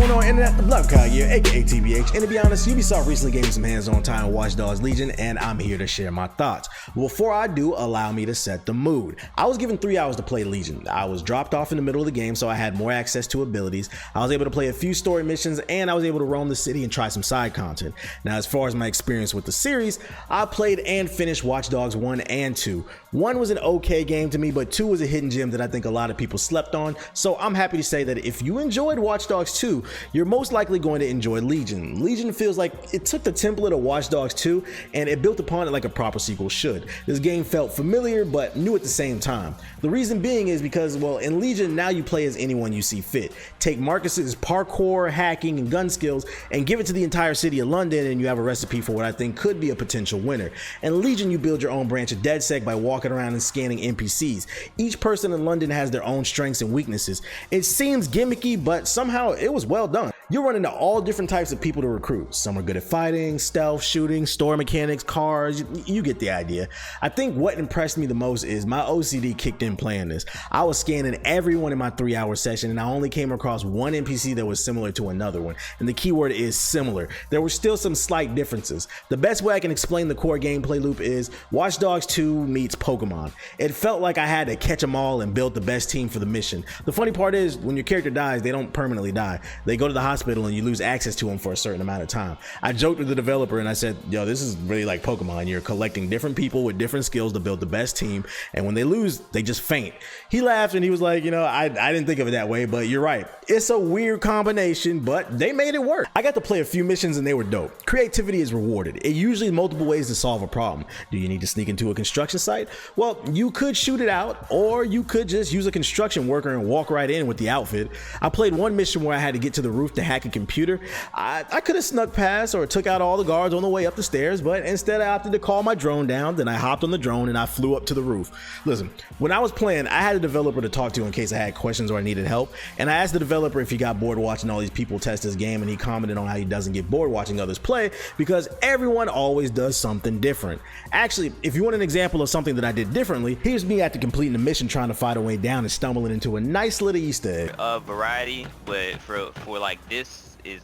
going on, Internet? The Hokage here, aka TBH. And to be honest, Ubisoft recently gave me some hands-on time in Watch Dogs Legion, and I'm here to share my thoughts. Before I do, allow me to set the mood. I was given 3 hours to play Legion. I was dropped off in the middle of the game, so I had more access to abilities. I was able to play a few story missions, and I was able to roam the city and try some side content. Now, as far as my experience with the series, I played and finished Watch Dogs 1 and 2. 1 was an okay game to me, but 2 was a hidden gem that I think a lot of people slept on, so I'm happy to say that if you enjoyed Watch Dogs 2, you're most likely going to enjoy Legion. Legion feels like it took the template of Watch Dogs 2 and it built upon it like a proper sequel should. This game felt familiar but new at the same time. The reason being is because, well, in Legion, now you play as anyone you see fit. Take Marcus's parkour, hacking, and gun skills and give it to the entire city of London, and you have a recipe for what I think could be a potential winner. In Legion, you build your own branch of DedSec by walking around and scanning NPCs. Each person in London has their own strengths and weaknesses. It seems gimmicky, but somehow it was well done. You'll run into all different types of people to recruit. Some are good at fighting, stealth, shooting, store mechanics, cars, you get the idea. I think what impressed me the most is my OCD kicked in playing this. I was scanning everyone in my 3-hour session, and I only came across one NPC that was similar to another one, and the keyword is similar. There were still some slight differences. The best way I can explain the core gameplay loop is Watch Dogs 2 meets Pokemon. It felt like I had to catch them all and build the best team for the mission. The funny part is, when your character dies, they don't permanently die. They go to the hospital and you lose access to them for a certain amount of time. I joked with the developer and I said, yo, this is really like Pokemon. You're collecting different people with different skills to build the best team, and when they lose, they just faint. He laughed and he was like, you know, I didn't think of it that way, but you're right. It's a weird combination, but they made it work. I got to play a few missions and they were dope. Creativity is rewarded. It usually multiple ways to solve a problem. Do you need to sneak into a construction site? Well, you could shoot it out, or you could just use a construction worker and walk right in with the outfit. I played one mission where I had to get to the roof to hack a computer. I could have snuck past or took out all the guards on the way up the stairs, but instead I opted to call my drone down. Then I hopped on the drone and I flew up to the roof. Listen, when I was playing, I had a developer to talk to in case I had questions or I needed help, and I asked the developer if he got bored watching all these people test this game, and he commented on how he doesn't get bored watching others play because everyone always does something different. Actually, if you want an example of something that I did differently, here's me after completing the mission trying to fight a way down and stumbling into a nice little Easter egg. Variety, but for like this is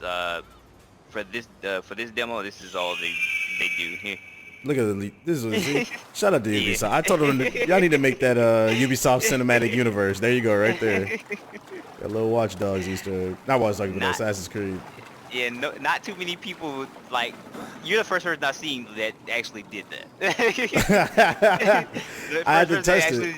for this demo, this is all they do here. Look at this is shout out to Ubisoft. I told them y'all need to make that Ubisoft cinematic universe. There you go, right there. That little Watch Dogs Easter egg. Not Watch Dogs, but Assassin's Creed. Yeah, no, not too many people, like, you're the first person I've seen that actually did that. I had to test it.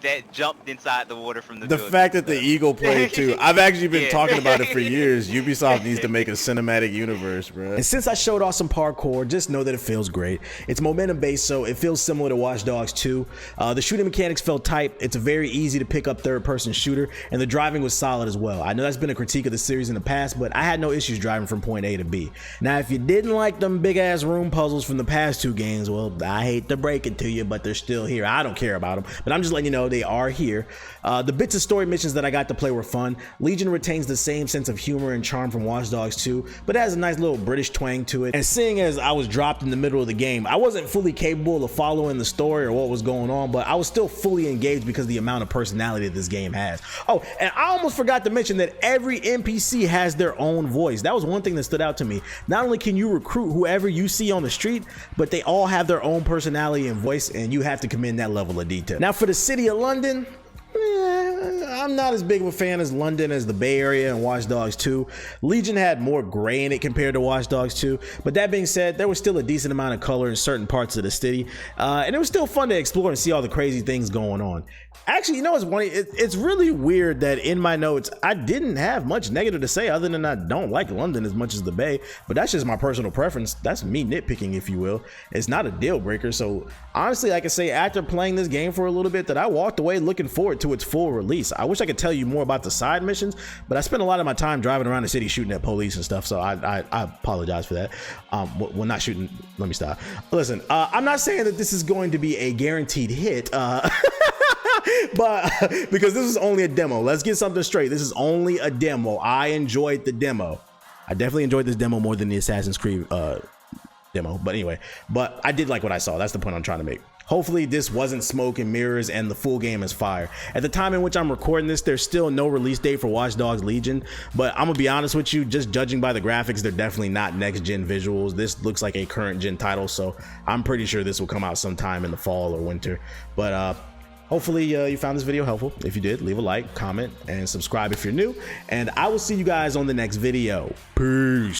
That jumped inside the water from the building. Fact that the eagle played too. I've actually been talking about it for years. Ubisoft needs to make a cinematic universe, bro. And since I showed off some parkour, just know that it feels great. It's momentum based, so it feels similar to Watch Dogs 2. The shooting mechanics felt tight. It's a very easy to pick up third-person shooter, and the driving was solid as well. I know that's been a critique of the series in the past, but I had no issues driving from point A to B. Now, if you didn't like them big-ass room puzzles from the past 2 games, well, I hate to break it to you, but they're still here. I don't care about them, but I'm just letting you know they are here. The bits of story missions that I got to play were fun. Legion retains the same sense of humor and charm from Watch Dogs 2, but it has a nice little British twang to it. And seeing as I was dropped in the middle of the game, I wasn't fully capable of following the story or what was going on, but I was still fully engaged because of the amount of personality that this game has. Oh, and I almost forgot to mention that every NPC has their own voice. That was one thing that stood out to me. Not only can you recruit whoever you see on the street, but they all have their own personality and voice, and you have to commend that level of detail. Now, for the city of London, I'm not as big of a fan as London as the Bay Area and Watch Dogs 2. Legion had more gray in it compared to Watch Dogs 2, but that being said, there was still a decent amount of color in certain parts of the city, and it was still fun to explore and see all the crazy things going on. Actually, you know what's funny? It's really weird that in my notes, I didn't have much negative to say other than I don't like London as much as the Bay, but that's just my personal preference. That's me nitpicking, if you will. It's not a deal breaker, so honestly, I can say after playing this game for a little bit that I walked away looking forward to its full release. I wish I could tell you more about the side missions, but I spent a lot of my time driving around the city shooting at police and stuff, so I apologize for that. Well, not shooting, let me stop. Listen, I'm not saying that this is going to be a guaranteed hit, but because this is only a demo. Let's get something straight. This is only a demo. I enjoyed the demo. I definitely enjoyed this demo more than the Assassin's Creed demo, but anyway, but I did like what I saw. That's the point I'm trying to make. Hopefully this wasn't smoke and mirrors and the full game is fire. At the time in which I'm recording this, there's still no release date for Watch Dogs Legion, but I'm gonna be honest with you, just judging by the graphics, they're definitely not next gen visuals. This looks like a current gen title, so I'm pretty sure this will come out sometime in the fall or winter. But hopefully you found this video helpful. If you did, leave a like, comment, and subscribe if you're new, and I will see you guys on the next video. Peace.